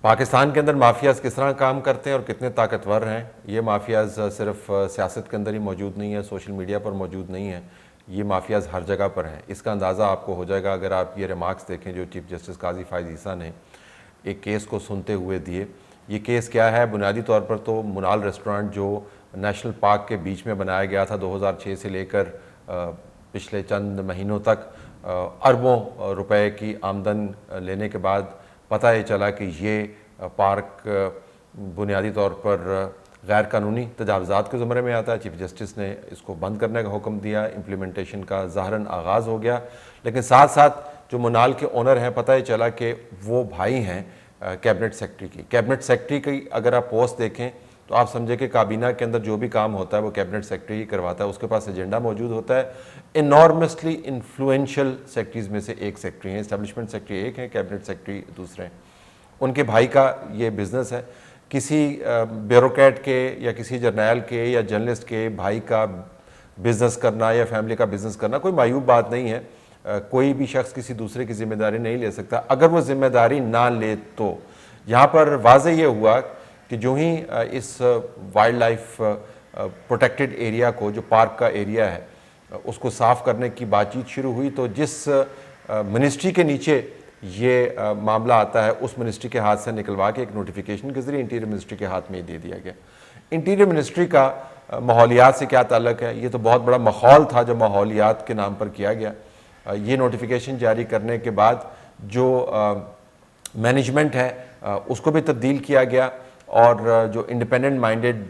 पाकिस्तान के अंदर माफियाज किस तरह काम करते हैं और कितने ताकतवर हैं, ये माफियाज सिर्फ सियासत के अंदर ही मौजूद नहीं है, सोशल मीडिया पर मौजूद नहीं है, ये माफियाज हर जगह पर हैं। इसका अंदाज़ा आपको हो जाएगा अगर आप ये रिमार्क्स देखें जो चीफ जस्टिस काजी फायज़ ईसा ने एक केस को सुनते हुए दिए। ये केस क्या है? बुनियादी तौर पर तो मुनाल रेस्टोरेंट जो नेशनल पार्क के बीच में बनाया गया था 2006 से लेकर पिछले चंद महीनों तक अरबों रुपए की आमदन लेने के बाद पता ये चला कि ये पार्क बुनियादी तौर पर गैर कानूनी तजावज़ात के ज़ुमरे में आता है। चीफ जस्टिस ने इसको बंद करने का हुक्म दिया, इम्प्लीमेंटेशन का ज़ाहरन आगाज़ हो गया। लेकिन साथ साथ जो मुनाल के ओनर हैं, पता ये चला कि वो भाई हैं कैबिनेट सेक्रेटरी की। कैबिनेट सेक्रेटरी की अगर आप पोस्ट देखें तो आप समझे कि काबीना के अंदर जो भी काम होता है वो कैबिनेट सेक्रेटरी ही करवाता है, उसके पास एजेंडा मौजूद होता है। इनॉर्मसली इन्फ्लुएंशियल सेक्रेटरीज में से एक सेक्रेटरी हैं, एस्टेब्लिशमेंट सेक्रेटरी एक है, कैबिनेट सेक्रेटरी दूसरे हैं। उनके भाई का ये बिज़नेस है। किसी ब्यूरोक्रेट के या किसी जर्नैल के या जर्नलिस्ट के भाई का बिज़नेस करना या फैमिली का बिज़नेस करना कोई मायूब बात नहीं है। कोई भी शख्स किसी दूसरे की जिम्मेदारी नहीं ले सकता। अगर वो जिम्मेदारी ना ले तो यहाँ पर वाज़े ये हुआ कि जो ही इस वाइल्ड लाइफ प्रोटेक्टेड एरिया को, जो पार्क का एरिया है, उसको साफ़ करने की बातचीत शुरू हुई तो जिस मिनिस्ट्री के नीचे ये मामला आता है उस मिनिस्ट्री के हाथ से निकलवा के एक नोटिफिकेशन के ज़रिए इंटीरियर मिनिस्ट्री के हाथ में ही दे दिया गया। इंटीरियर मिनिस्ट्री का माहौलियात से क्या ताल्लुक़ है? ये तो बहुत बड़ा माहौल था जो माहौलियात के नाम पर किया गया। ये नोटिफिकेशन जारी करने के बाद जो मैनेजमेंट है उसको भी तब्दील किया गया और जो इंडिपेंडेंट माइंडेड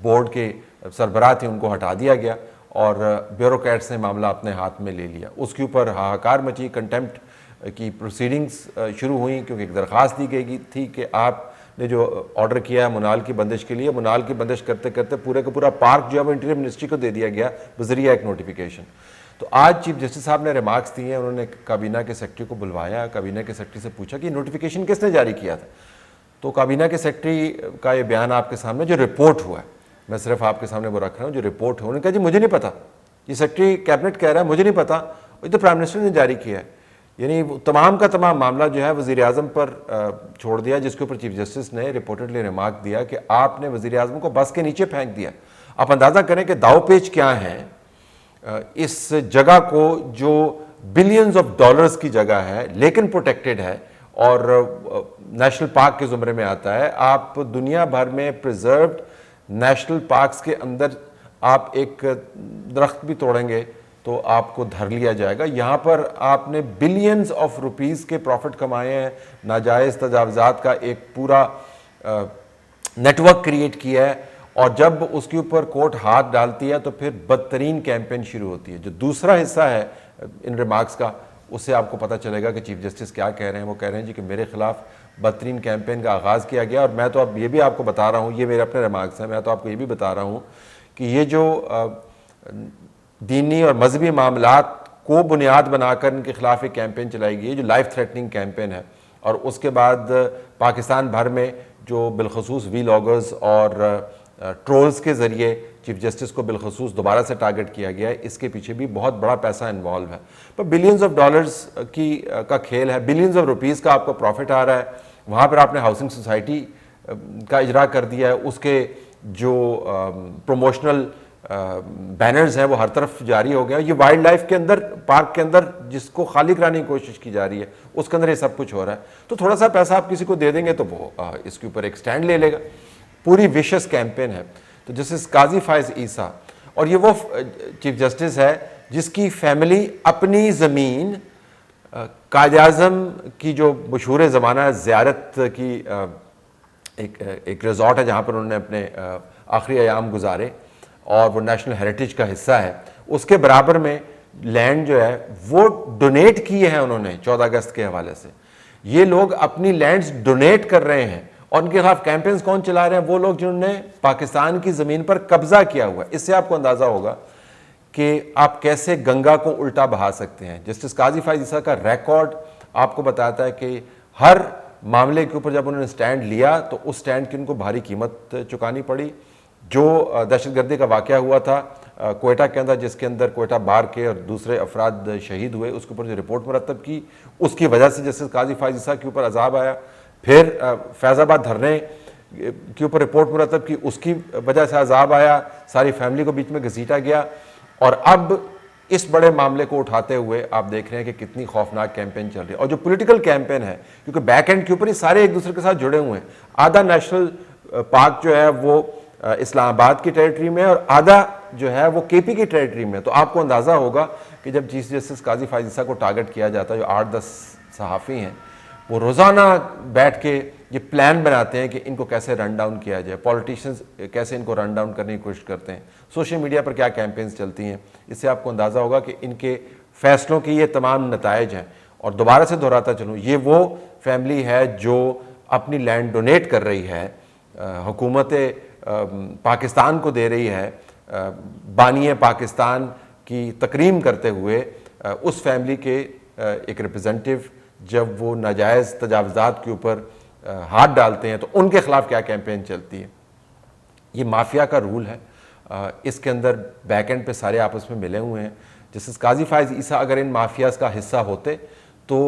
बोर्ड के सरबराह थे उनको हटा दिया गया और ब्यूरोक्रेट्स ने मामला अपने हाथ में ले लिया। उसके ऊपर हाहाकार मची, कंटेम्प्ट की प्रोसीडिंग्स शुरू हुई क्योंकि एक दरख्वास्त दी गई थी कि आपने जो ऑर्डर किया है मुनाल की बंदिश के लिए, मुनाल की बंदिश करते करते पूरे का पूरा पार्क जो है वो इंटीरियर मिनिस्ट्री को दे दिया गया बजरिया एक नोटिफिकेशन। तो आज चीफ जस्टिस साहब ने रिमार्क्स दिए हैं, उन्होंने काबीना के सेक्रेटरी को बुलवाया, काबीना के सेक्रेटरी से पूछा कि नोटिफिकेशन किसने जारी किया था। तो काबीना के सेक्रेटरी का ये बयान आपके सामने जो रिपोर्ट हुआ है, मैं सिर्फ आपके सामने वो रख रहा हूँ जो रिपोर्ट हुआ। उन्होंने कहा जी मुझे नहीं पता, ये सेक्रेटरी कैबिनेट कह रहा है मुझे नहीं पता, ये तो प्राइम मिनिस्टर ने जारी किया है। यानी तमाम का तमाम मामला जो है वज़ीर आज़म पर छोड़ दिया, जिसके ऊपर चीफ जस्टिस ने रिपोर्टेडली रिमार्क दिया कि आपने वज़ीर आज़म को बस के नीचे फेंक दिया। आप अंदाज़ा करें कि दाव पेच क्या है इस जगह को जो बिलियंस ऑफ डॉलर्स की जगह है लेकिन प्रोटेक्टेड है और नेशनल पार्क के ज़ुमरे में आता है। आप दुनिया भर में प्रिजर्व्ड नेशनल पार्क्स के अंदर आप एक दरख्त भी तोड़ेंगे तो आपको धर लिया जाएगा। यहाँ पर आपने बिलियंस ऑफ रुपीस के प्रॉफिट कमाए हैं, नाजायज़ तजावज़ात का एक पूरा नेटवर्क क्रिएट किया है और जब उसके ऊपर कोर्ट हाथ डालती है तो फिर बदतरीन कैंपेन शुरू होती है। जो दूसरा हिस्सा है इन रिमार्क्स का, उससे आपको पता चलेगा कि चीफ जस्टिस क्या कह रहे हैं। वो कह रहे हैं जी कि मेरे खिलाफ बदतरीन कैंपेन का आगाज़ किया गया और मैं तो अब ये भी आपको बता रहा हूँ, ये मेरे अपने रिमार्क्स हैं, मैं तो आपको ये भी बता रहा हूँ कि ये जो दीनी और मजहबी मामलात को बुनियाद बनाकर इनके खिलाफ एक कैंपेन चलाई गई है जो लाइफ थ्रेटनिंग कैंपेन है। और उसके बाद पाकिस्तान भर में जो बिलखसूस वीलॉगर्स और ट्रोल्स के ज़रिए चीफ जस्टिस को बिलखसूस दोबारा से टारगेट किया गया है, इसके पीछे भी बहुत बड़ा पैसा इन्वॉल्व है। पर बिलियंस ऑफ डॉलर्स का खेल है, बिलियंस ऑफ रुपीज़ का आपको प्रॉफिट आ रहा है। वहाँ पर आपने हाउसिंग सोसाइटी का इजरा कर दिया है, उसके जो प्रमोशनल बैनर्स हैं वो हर तरफ जारी हो गया। ये वाइल्ड लाइफ के अंदर, पार्क के अंदर जिसको खाली कराने की कोशिश की जा रही है उसके अंदर ये सब कुछ हो रहा है। तो थोड़ा सा पैसा आप किसी को दे देंगे तो वो इसके ऊपर एक स्टैंड ले लेगा। पूरी विशस कैंपेन है। तो जस्टिस काजी फायज़ ईसा, और ये वो चीफ जस्टिस है जिसकी फैमिली अपनी ज़मीन कायद-ए-आज़म की जो मशहूर ज़माना ज़ियारत की एक रिजॉर्ट है जहाँ पर उन्होंने अपने आखिरी अयाम गुजारे और वो नेशनल हेरिटेज का हिस्सा है, उसके बराबर में लैंड जो है वो डोनेट किए हैं उन्होंने 14 अगस्त के हवाले से। ये लोग अपनी लैंड्स डोनेट कर रहे हैं और उनके खिलाफ कैंपेन्स कौन चला रहे हैं? वो लोग जिन्होंने पाकिस्तान की ज़मीन पर कब्जा किया हुआ है। इससे आपको अंदाज़ा होगा कि आप कैसे गंगा को उल्टा बहा सकते हैं। जस्टिस काजी फायज़ ईसा का रिकॉर्ड आपको बताता है कि हर मामले के ऊपर जब उन्होंने स्टैंड लिया तो उस स्टैंड की उनको भारी कीमत चुकानी पड़ी। जो दहशतगर्दी का वाक़या हुआ था कोयटा के अंदर, जिसके अंदर कोयटा बार के और दूसरे अफराद शहीद हुए, उसके ऊपर जो रिपोर्ट मुरतब की उसकी वजह से जस्टिस काजी फायज़ ईसा के ऊपर अजाब आया। फिर फैज़ाबाद धरने के ऊपर रिपोर्ट मुरतब की, उसकी वजह से अजाब आया, सारी फैमिली को बीच में घसीटा गया। और अब इस बड़े मामले को उठाते हुए आप देख रहे हैं कि कितनी खौफनाक कैंपेन चल रही है। और जो पॉलिटिकल कैंपेन है, क्योंकि बैक एंड के ऊपर ये सारे एक दूसरे के साथ जुड़े हुए हैं। आधा नेशनल पार्क जो है वो इस्लामाबाद की टेरिटरी में है और आधा जो है वो केपी की टेरिटरी में। तो आपको अंदाज़ा होगा कि जब चीफ जस्टिस काजी फायज ईसा को टारगेट किया जाता है, जो 8-10 सहाफ़ी हैं, वो रोज़ाना बैठ के ये प्लान बनाते हैं कि इनको कैसे रन डाउन किया जाए, पॉलिटिशियंस कैसे इनको रन डाउन करने की कोशिश करते हैं, सोशल मीडिया पर क्या कैंपेन्स चलती हैं। इससे आपको अंदाज़ा होगा कि इनके फैसलों की ये तमाम नताइज हैं। और दोबारा से दोहराता चलूँ, ये वो फैमिली है जो अपनी लैंड डोनेट कर रही है, हुकूमत पाकिस्तान को दे रही है, बानी पाकिस्तान की तकरीम करते हुए उस फैमिली के एक रिप्रेजेंटेटिव जब वो नाजायज़ तजावज़ात के ऊपर हाथ डालते हैं तो उनके खिलाफ क्या कैंपेन चलती है। ये माफिया का रूल है। इसके अंदर बैक एंड पे सारे आपस में मिले हुए हैं। जस्टिस काजी फायज ईसा अगर इन माफियाज का हिस्सा होते तो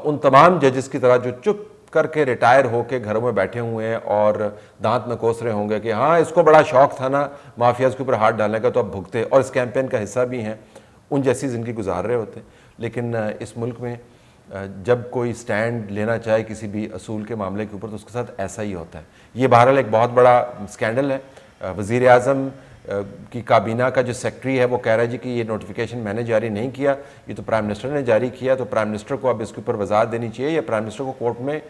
उन तमाम जजेस की तरह जो चुप करके रिटायर होके घरों में बैठे हुए हैं और दांत न कोस रहे होंगे कि हाँ इसको बड़ा शौक था ना माफियाज के ऊपर हाथ डालने का, तो अब भुगते और इस कैंपेन का हिस्सा भी हैं, उन जैसी ज़िंदगी गुजार रहे होते। लेकिन इस मुल्क में जब कोई स्टैंड लेना चाहे किसी भी असूल के मामले के ऊपर तो उसके साथ ऐसा ही होता है। ये बहरहाल एक बहुत बड़ा स्कैंडल है। वज़ीर आज़म की काबीना का जो सेक्रेटरी है वो कह रहा है जी कि ये नोटिफिकेशन मैंने जारी नहीं किया, ये तो प्राइम मिनिस्टर ने जारी किया, तो प्राइम मिनिस्टर को अब इसके ऊपर वजाहत देनी चाहिए, या प्राइम मिनिस्टर को कोर्ट में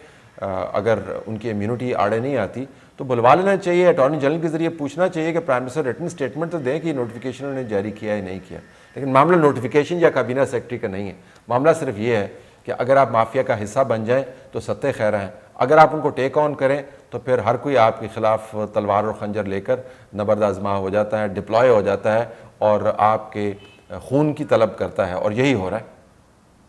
अगर उनकी इम्यूनिटी आड़े नहीं आती तो बुलवा लेना चाहिए, अटॉर्नी जनरल के जरिए पूछना चाहिए कि प्राइम मिनिस्टर रिटन स्टेटमेंट तो दें कि नोटिफिकेशन उन्होंने जारी किया या नहीं किया। लेकिन मामला नोटिफिकेशन या काबीना सेक्रेटरी का नहीं है। मामला सिर्फ ये है कि अगर आप माफिया का हिस्सा बन जाएं तो सत्ते खैर हैं, अगर आप उनको टेक ऑन करें तो फिर हर कोई आपके खिलाफ तलवार और खंजर लेकर नबर्द आजमा हो जाता है, डिप्लॉय हो जाता है और आपके खून की तलब करता है, और यही हो रहा है।